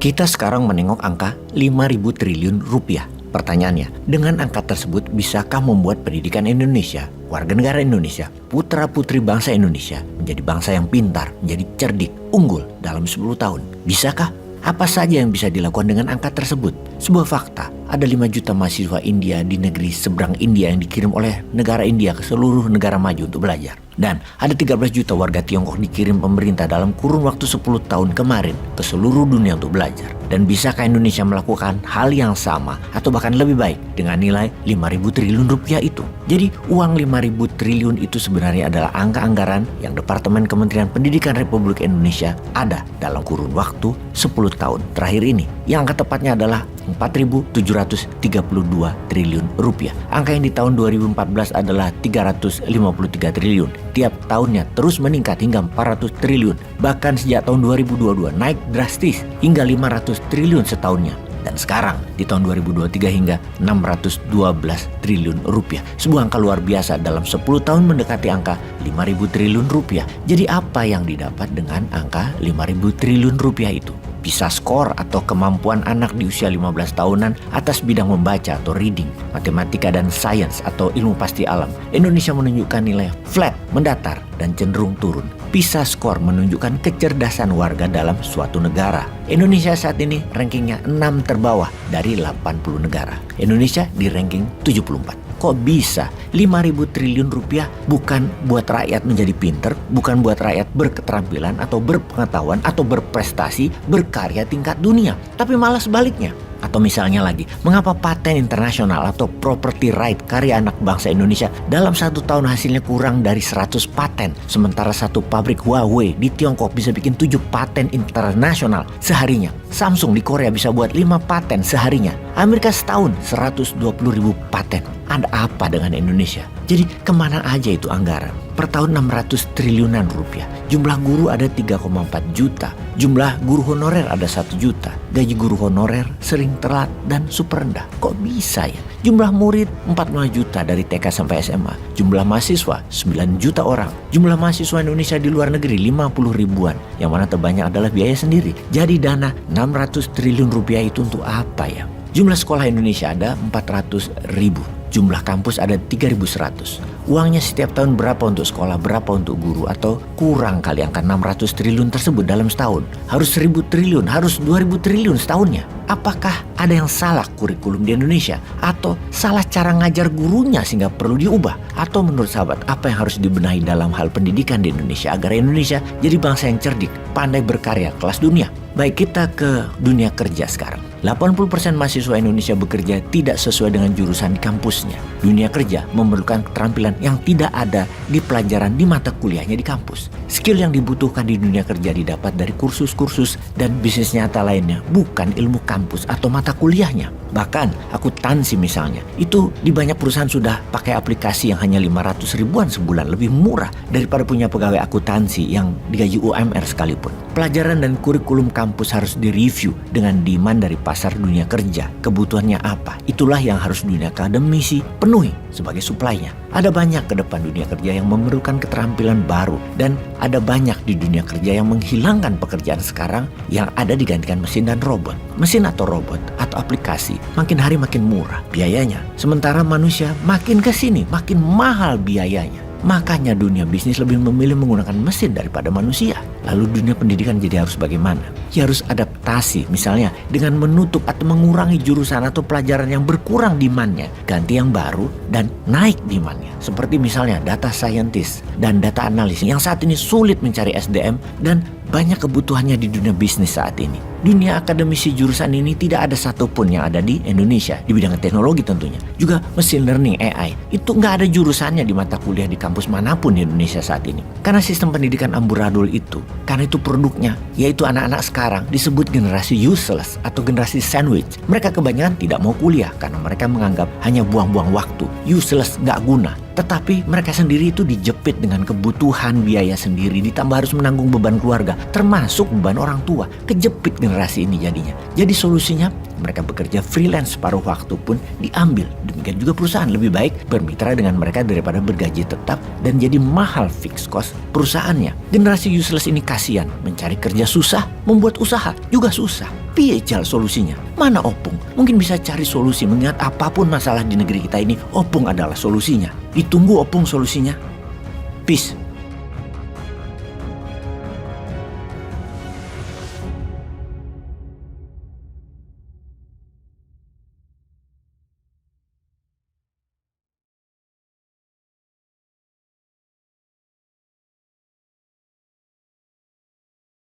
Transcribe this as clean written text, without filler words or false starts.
Kita sekarang menengok angka 5.000 triliun rupiah. Pertanyaannya, dengan angka tersebut bisakah membuat pendidikan Indonesia, warga negara Indonesia, putra-putri bangsa Indonesia menjadi bangsa yang pintar, menjadi cerdik, unggul dalam 10 tahun? Bisakah? Apa saja yang bisa dilakukan dengan angka tersebut? Sebuah fakta, ada 5 juta mahasiswa India di negeri seberang India yang dikirim oleh negara India ke seluruh negara maju untuk belajar. Dan ada 13 juta warga Tiongkok dikirim pemerintah dalam kurun waktu 10 tahun kemarin ke seluruh dunia untuk belajar. Dan bisakah Indonesia melakukan hal yang sama atau bahkan lebih baik dengan nilai 5.000 triliun rupiah itu? Jadi uang 5.000 triliun itu sebenarnya adalah angka anggaran yang Departemen Kementerian Pendidikan Republik Indonesia ada dalam kurun waktu 10 tahun terakhir ini. Yang angka tepatnya adalah 4.732 triliun rupiah. Angka yang di tahun 2014 adalah 353 triliun. Tiap tahunnya terus meningkat hingga 400 triliun. Bahkan sejak tahun 2022 naik drastis hingga 500 triliun setahunnya. Dan sekarang di tahun 2023 hingga 612 triliun rupiah. Sebuah angka luar biasa dalam 10 tahun mendekati angka 5.000 triliun rupiah. Jadi apa yang didapat dengan angka 5.000 triliun rupiah itu? PISA skor atau kemampuan anak di usia 15 tahunan atas bidang membaca atau reading, matematika dan sains atau ilmu pasti alam. Indonesia menunjukkan nilai flat, mendatar, dan cenderung turun. PISA skor menunjukkan kecerdasan warga dalam suatu negara. Indonesia saat ini rankingnya 6 terbawah dari 80 negara. Indonesia di ranking 74. Kok bisa 5.000 triliun rupiah bukan buat rakyat menjadi pinter, bukan buat rakyat berketerampilan atau berpengetahuan atau berprestasi, berkarya tingkat dunia, tapi malah sebaliknya. Atau misalnya lagi, mengapa paten internasional atau property right karya anak bangsa Indonesia dalam 1 tahun hasilnya kurang dari 100 paten, sementara satu pabrik Huawei di Tiongkok bisa bikin 7 paten internasional seharinya. Samsung di Korea bisa buat 5 paten seharinya. Amerika setahun 120.000 paten. Ada apa dengan Indonesia? Jadi kemana aja itu anggaran? Per tahun 600 triliunan rupiah. Jumlah guru ada 3,4 juta. Jumlah guru honorer ada 1 juta. Gaji guru honorer sering telat dan super rendah. Kok bisa ya? Jumlah murid 45 juta dari TK sampai SMA. Jumlah mahasiswa 9 juta orang. Jumlah mahasiswa Indonesia di luar negeri 50 ribuan. Yang mana terbanyak adalah biaya sendiri. Jadi dana 600 triliun rupiah itu untuk apa ya? Jumlah sekolah Indonesia ada 400 ribu. Jumlah kampus ada 3.100. Uangnya setiap tahun berapa untuk sekolah, berapa untuk guru, atau kurang kali angka 600 triliun tersebut dalam setahun. Harus 1.000 triliun, harus 2.000 triliun setahunnya. Apakah ada yang salah kurikulum di Indonesia? Atau salah cara ngajar gurunya sehingga perlu diubah? Atau menurut sahabat, apa yang harus dibenahi dalam hal pendidikan di Indonesia agar Indonesia jadi bangsa yang cerdik, pandai berkarya, kelas dunia? Baik, kita ke dunia kerja sekarang. 80% mahasiswa Indonesia bekerja tidak sesuai dengan jurusan di kampusnya. Dunia kerja memerlukan keterampilan yang tidak ada di pelajaran di mata kuliahnya di kampus. Skill yang dibutuhkan di dunia kerja didapat dari kursus-kursus dan bisnis nyata lainnya, bukan ilmu kampus atau mata kuliahnya. Bahkan akuntansi misalnya, itu di banyak perusahaan sudah pakai aplikasi yang hanya 500 ribuan sebulan, lebih murah daripada punya pegawai akuntansi yang digaji UMR sekalipun. Pelajaran dan kurikulum kampus harus direview dengan demand dari pasar dunia kerja. Kebutuhannya apa? Itulah yang harus dunia akademisi penuhi sebagai supply-nya. Ada banyak ke depan dunia kerja yang memerlukan keterampilan baru, dan ada banyak di dunia kerja yang menghilangkan pekerjaan sekarang yang ada digantikan mesin dan robot. Mesin atau robot atau aplikasi makin hari makin murah biayanya, sementara manusia makin kesini makin mahal biayanya. Makanya dunia bisnis lebih memilih menggunakan mesin daripada manusia. Lalu dunia pendidikan jadi harus bagaimana? Ya harus adaptasi, misalnya dengan menutup atau mengurangi jurusan atau pelajaran yang berkurang demandnya, ganti yang baru dan naik demandnya. Seperti misalnya data scientist dan data analis yang saat ini sulit mencari SDM dan banyak kebutuhannya di dunia bisnis saat ini. Dunia akademisi jurusan ini tidak ada satupun yang ada di Indonesia, di bidang teknologi tentunya. Juga machine learning AI, itu nggak ada jurusannya di mata kuliah di kampus manapun di Indonesia saat ini. Karena sistem pendidikan amburadul itu, karena itu produknya, yaitu anak-anak sekarang disebut generasi useless atau generasi sandwich. Mereka kebanyakan tidak mau kuliah karena mereka menganggap hanya buang-buang waktu, useless, nggak guna. Tetapi mereka sendiri itu dijepit dengan kebutuhan biaya sendiri, ditambah harus menanggung beban keluarga, termasuk beban orang tua. Kejepit generasi ini jadinya. Jadi solusinya mereka bekerja freelance separuh waktu pun diambil. Demikian juga perusahaan lebih baik bermitra dengan mereka daripada bergaji tetap dan jadi mahal fixed cost perusahaannya. Generasi useless ini kasihan, mencari kerja susah, membuat usaha juga susah. Piye jal solusinya? Mana Opung? Mungkin bisa cari solusi, mengingat apapun masalah di negeri kita ini, Opung adalah solusinya. Ditunggu Opung solusinya. Peace.